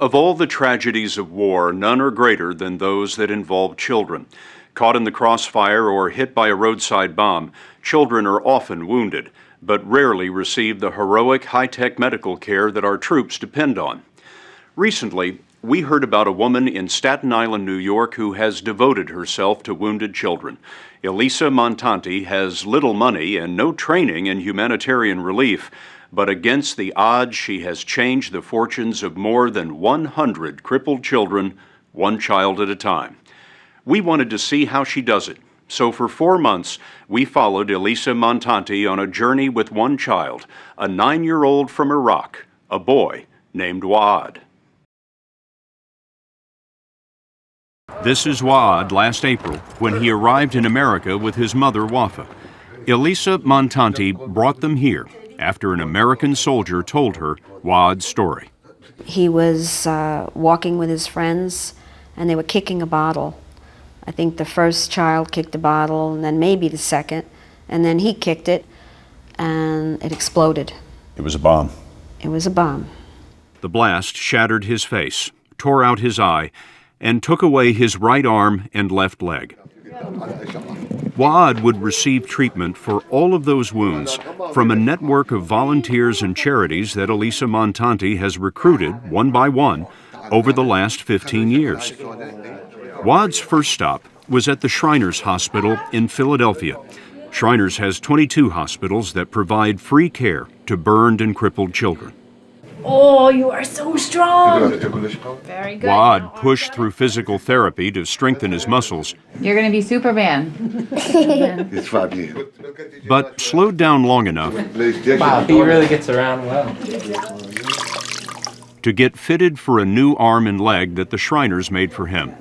Of all the tragedies of war, none are greater than those that involve children. Caught in the crossfire or hit by a roadside bomb, children are often wounded, but rarely receive the heroic, high-tech medical care that our troops depend on. Recently, we heard about a woman in Staten Island, New York, who has devoted herself to wounded children. Elissa Montanti has little money and no training in humanitarian relief, but against the odds, she has changed the fortunes of more than 100 crippled children, one child at a time. We wanted to see how she does it. So for 4 months, we followed Elissa Montanti on a journey with one child, a 9-year-old from Iraq, a boy named Whad. This is Whad last April when he arrived in America with his mother, Wafa. Elissa Montanti brought them here after an American soldier told her Whad's story. He was walking with his friends and they were kicking a bottle. I think the first child kicked the bottle and then maybe the second, and then he kicked it and it exploded. It was a bomb. It was a bomb. The blast shattered his face, tore out his eye, and took away his right arm and left leg. Whad would receive treatment for all of those wounds from a network of volunteers and charities that Elissa Montanti has recruited one by one over the last 15 years. Whad's first stop was at the Shriners Hospital in Philadelphia. Shriners has 22 hospitals that provide free care to burned and crippled children. Oh, you are so strong. Very good. Whad pushed through physical therapy to strengthen his muscles. You're going to be Superman. But slowed down long enough Wow, he really gets around well. to get fitted for a new arm and leg that the Shriners made for him.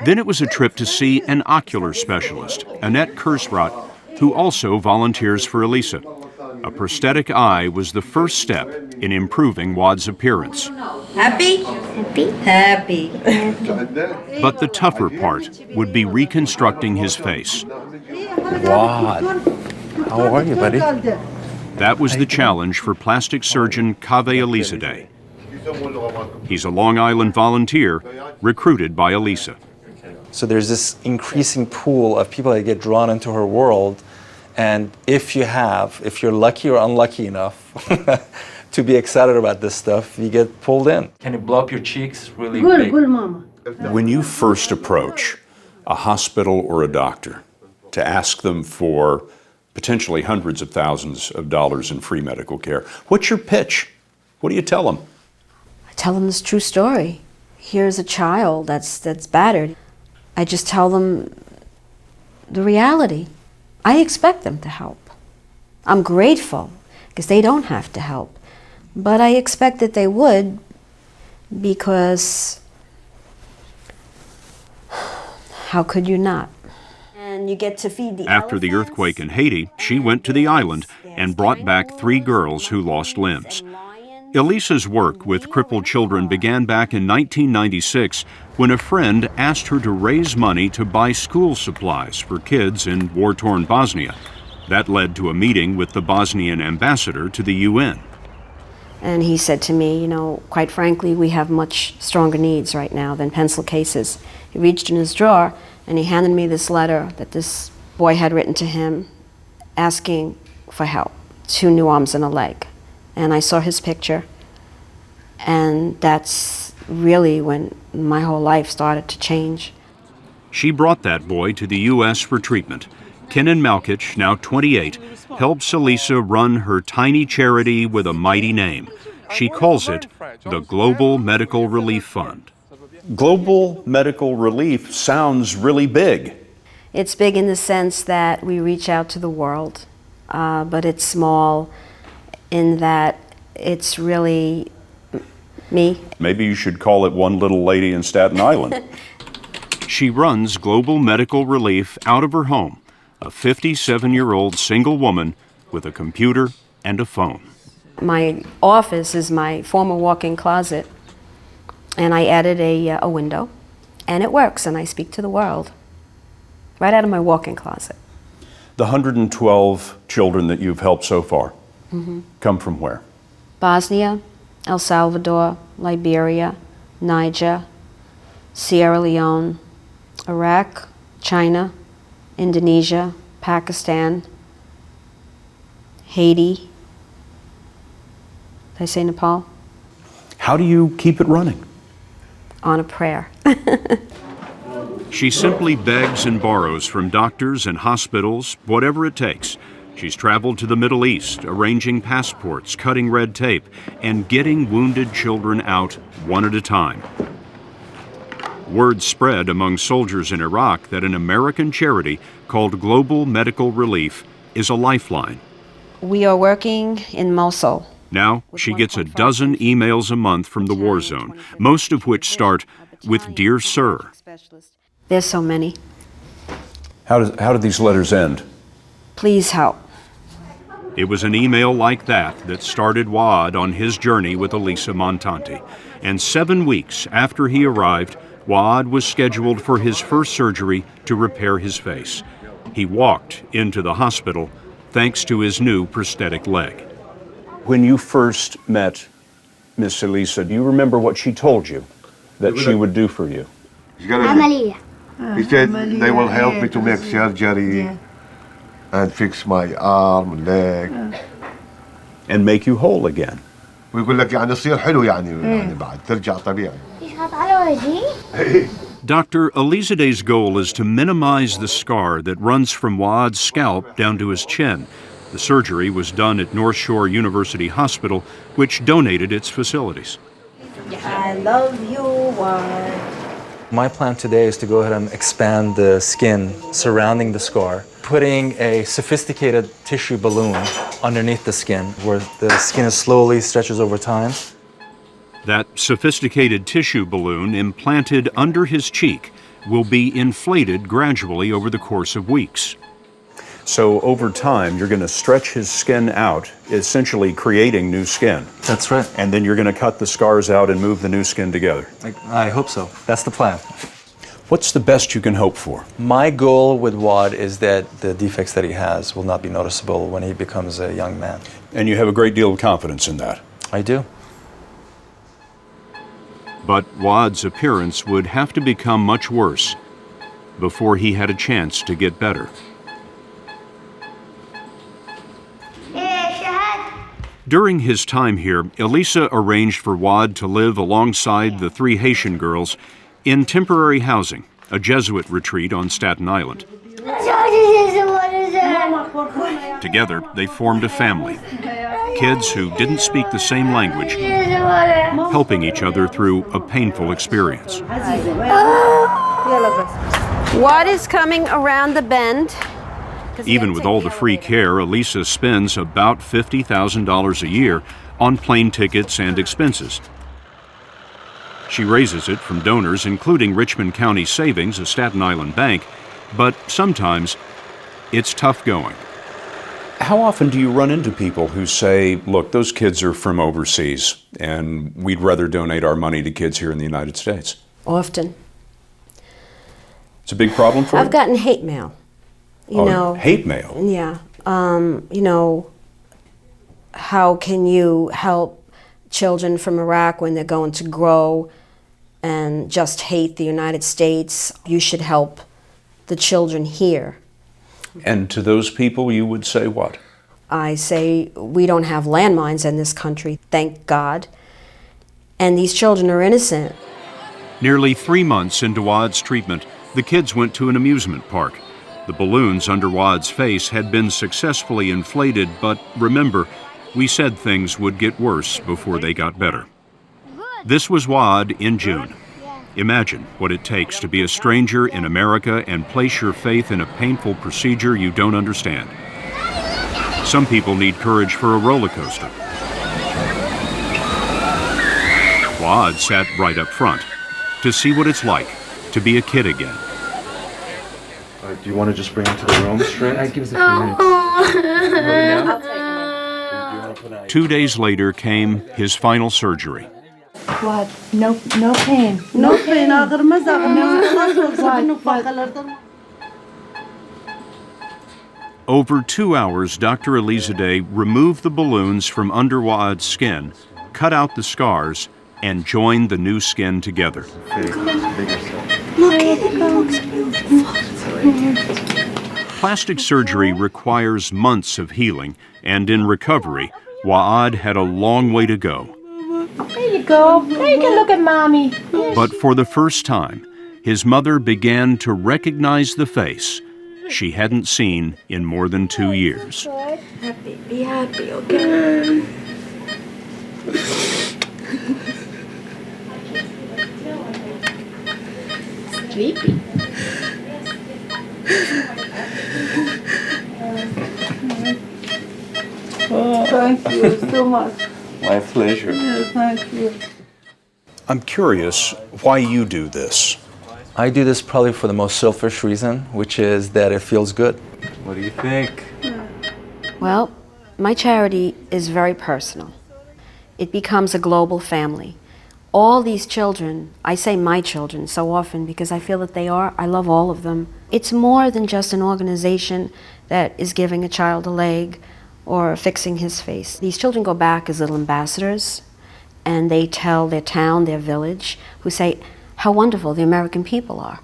Then it was a trip to see an ocular specialist, Annette Kersrott, who also volunteers for Elissa. A prosthetic eye was the first step in improving Whad's appearance. Happy? Happy? Happy. But the tougher part would be reconstructing his face. Whad, how are you, buddy? That was the challenge for plastic surgeon Kaveh Elizadeh. He's a Long Island volunteer recruited by Elissa. So there's this increasing pool of people that get drawn into her world, and if you're lucky or unlucky enough to be excited about this stuff, you get pulled in. Can you blow up your cheeks really big? Good, mama. When you first approach a hospital or a doctor to ask them for potentially hundreds of thousands of dollars in free medical care, what's your pitch? What do you tell them? I tell them this true story. Here's a child that's battered. I just tell them the reality. I expect them to help. I'm grateful because they don't have to help. But I expect that they would, because how could you not? And you get to feed the After the elephants. earthquake in Haiti, she went to the island and brought back 3 girls who lost limbs. Elissa's work with crippled children began back in 1996 when a friend asked her to raise money to buy school supplies for kids in war-torn Bosnia. That led to a meeting with the Bosnian ambassador to the UN. And he said to me, you know, quite frankly, we have much stronger needs right now than pencil cases. He reached in his drawer and he handed me this letter that this boy had written to him asking for help, 2 new arms and a leg. And I saw his picture, and that's really when my whole life started to change. She brought that boy to the U.S. for treatment. Kenan Malkic, now 28, helps Elissa run her tiny charity with a mighty name. She calls it the Global Medical Relief Fund. Global medical relief sounds really big. It's big in the sense that we reach out to the world, but it's small in that it's really me. Maybe you should call it One Little Lady in Staten Island. She runs Global Medical Relief out of her home, a 57-year-old single woman with a computer and a phone. My office is my former walk-in closet, and I added a window, and it works, and I speak to the world right out of my walk-in closet. The 112 children that you've helped so far come from where? Bosnia, El Salvador, Liberia, Niger, Sierra Leone, Iraq, China, Indonesia, Pakistan, Haiti. Did I say Nepal? How do you keep it running? On a prayer. She simply begs and borrows from doctors and hospitals, whatever it takes. She's traveled to the Middle East, arranging passports, cutting red tape, and getting wounded children out one at a time. Word spread among soldiers in Iraq that an American charity called Global Medical Relief is a lifeline. We are working in Mosul. Now, she gets a dozen emails a month from the war zone, most of which start with "Dear Sir." There's so many. How do these letters end? Please help. It was an email like that that started Whad on his journey with Elissa Montanti. And 7 weeks after he arrived, Whad was scheduled for his first surgery to repair his face. He walked into the hospital thanks to his new prosthetic leg. When you first met Miss Elissa, do you remember what she told you that she would do for you? He said they will help me to make surgery and fix my arm and leg. And make you whole again. ويقول لك يعني تصير حلو يعني بعد ترجع طبيعي. Dr. Elisade's goal is to minimize the scar that runs from Whad's scalp down to his chin. The surgery was done at North Shore University Hospital, which donated its facilities. I love you, Whad. My plan today is to go ahead and expand the skin surrounding the scar, putting a sophisticated tissue balloon underneath the skin where the skin slowly stretches over time. That sophisticated tissue balloon implanted under his cheek will be inflated gradually over the course of weeks. So over time, you're going to stretch his skin out, essentially creating new skin. That's right. And then you're going to cut the scars out and move the new skin together. I hope so. That's the plan. What's the best you can hope for? My goal with Whad is that the defects that he has will not be noticeable when he becomes a young man. And you have a great deal of confidence in that. I do. But Whad's appearance would have to become much worse before he had a chance to get better. During his time here, Elissa arranged for Whad to live alongside the 3 Haitian girls in temporary housing, a Jesuit retreat on Staten Island. Together, they formed a family. Kids who didn't speak the same language, helping each other through a painful experience. What is coming around the bend? Even with all the free care, Elissa spends about $50,000 a year on plane tickets and expenses. She raises it from donors, including Richmond County Savings, a Staten Island bank, but sometimes it's tough going. How often do you run into people who say, look, those kids are from overseas, and we'd rather donate our money to kids here in the United States? Often. It's a big problem for you? I've gotten hate mail. You know, hate mail? Yeah. You know, how can you help children from Iraq when they're going to grow and just hate the United States? You should help the children here. And to those people, you would say what? I say we don't have landmines in this country, thank God. And these children are innocent. Nearly 3 months into Whad's treatment, the kids went to an amusement park. The balloons under Whad's face had been successfully inflated, but remember, we said things would get worse before they got better. This was Whad in June. Imagine what it takes to be a stranger in America and place your faith in a painful procedure you don't understand. Some people need courage for a roller coaster. Whad sat right up front to see what it's like to be a kid again. Do you want to just bring him to the room straight? Give us a few minutes. 2 days later came his final surgery. Whad, no pain. No pain. Over 2 hours, Dr. Elizade removed the balloons from under Whad's skin, cut out the scars and join the new skin together. Plastic surgery requires months of healing, and in recovery, Whad had a long way to go. There you go. Now you can look at Mommy. But for the first time, his mother began to recognize the face she hadn't seen in more than 2 years. Happy, be happy, okay? Sleepy. Thank you so much. My pleasure. Thank you. I'm curious why you do this. I do this probably for the most selfish reason, which is that it feels good. What do you think? Well, my charity is very personal. It becomes a global family. All these children, I say my children so often because I feel that they are. I love all of them. It's more than just an organization that is giving a child a leg or fixing his face. These children go back as little ambassadors, and they tell their town, their village, who say how wonderful the American people are.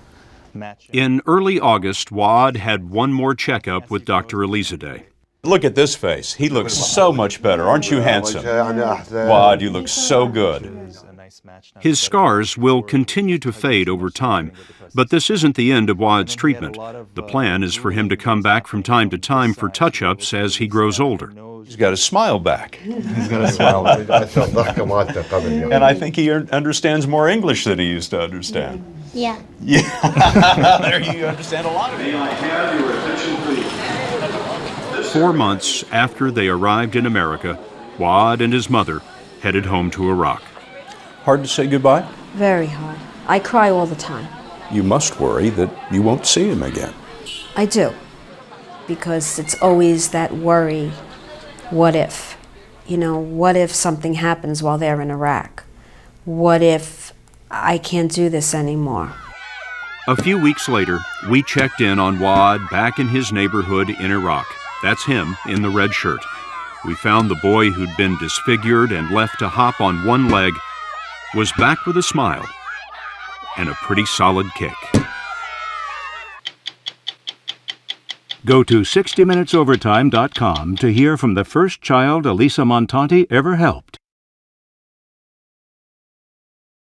In early August, Whad had one more checkup with Dr. Elisa Day. Look at this face. He looks so much better. Aren't you handsome? Whad, you look so good. His scars will continue to fade over time, but this isn't the end of Whad's treatment. The plan is for him to come back from time to time for touch-ups as he grows older. He's got a smile back. He's got a smile. And I think he understands more English than he used to understand. Yeah. Yeah. There you understand a lot of it. 4 months after they arrived in America, Whad and his mother headed home to Iraq. Hard to say goodbye? Very hard. I cry all the time. You must worry that you won't see him again. I do, because it's always that worry, what if? You know, what if something happens while they're in Iraq? What if I can't do this anymore? A few weeks later, we checked in on Whad back in his neighborhood in Iraq. That's him in the red shirt. We found the boy who'd been disfigured and left to hop on one leg was back with a smile and a pretty solid kick. Go to 60minutesovertime.com to hear from the first child Elissa Montanti ever helped.